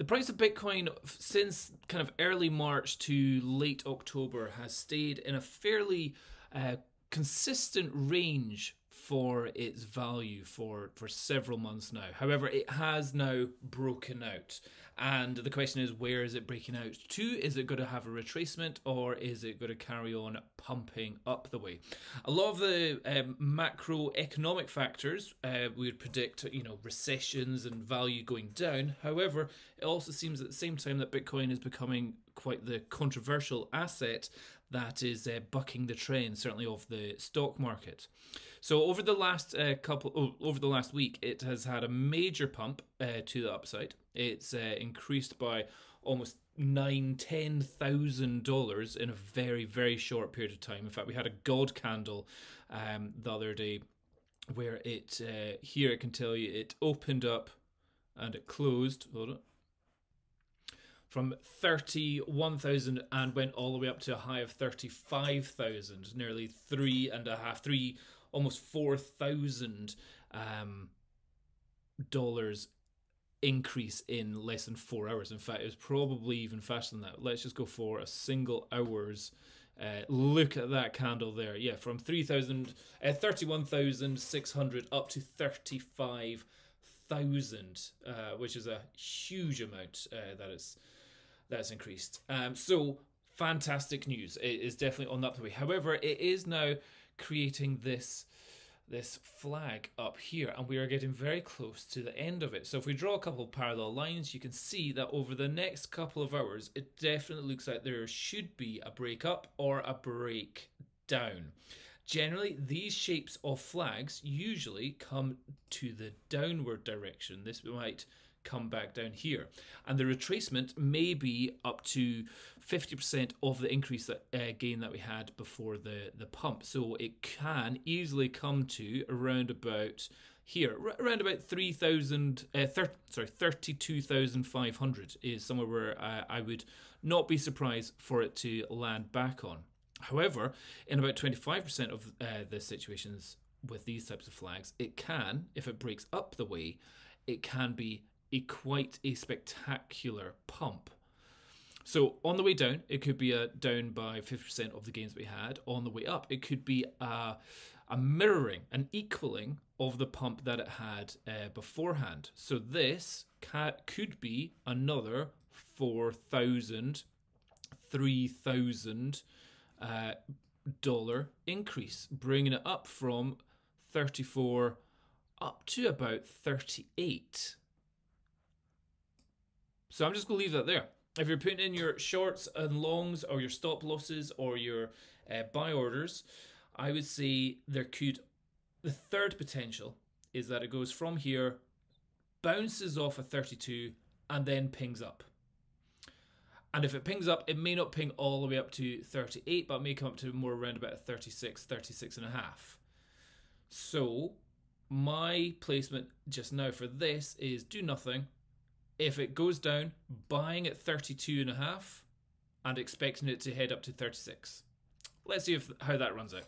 The price of Bitcoin since kind of early March to late October has stayed in a fairly consistent range for its value for several months now. However, it has now broken out. And the question is, where is it breaking out to? Is it going to have a retracement, or is it going to carry on pumping up the way? A lot of the macroeconomic factors we would predict, recessions and value going down. However, it also seems at the same time that Bitcoin is becoming quite the controversial asset that is bucking the trend, certainly of the stock market. So over the last week, it has had a major pump to the upside. It's increased by almost $10,000 in a very, very short period of time. In fact, we had a God candle the other day where it here I can tell you it opened up and it closed. Hold on. From 31,000 and went all the way up to a high of 35,000, nearly almost $4,000 dollars increase in less than 4 hours. In fact, it was probably even faster than that. Let's just go for a single hour's look at that candle there. Yeah, from 31,600 up to 35,000, which is a huge amount that's increased. So fantastic news. It is definitely on the upward way. However, it is now creating this flag up here, and we are getting very close to the end of it. So if we draw a couple of parallel lines, you can see that over the next couple of hours, it definitely looks like there should be a break up or a break down. Generally, these shapes of flags usually come to the downward direction. This might come back down here, and the retracement may be up to 50% of the increase gain that we had before the pump. So it can easily come to around about here, around about 32,500 is somewhere where I would not be surprised for it to land back on. However, in about 25% of the situations with these types of flags, it can, if it breaks up the way, it can be quite a spectacular pump. So on the way down, it could be down by 50% of the gains we had. On the way up, it could be a mirroring, an equaling of the pump that it had beforehand. So this could be another $4,000, $3,000 dollar increase, bringing it up from 34 up to about 38. So I'm just going to leave that there. If you're putting in your shorts and longs or your stop losses or your buy orders, I would say the third potential is that it goes from here, bounces off a 32 and then pings up. And if it pings up, it may not ping all the way up to 38, but it may come up to more around about 36, 36 and a half. So my placement just now for this is do nothing. If it goes down, buying at 32.5 and expecting it to head up to 36. Let's see how that runs out.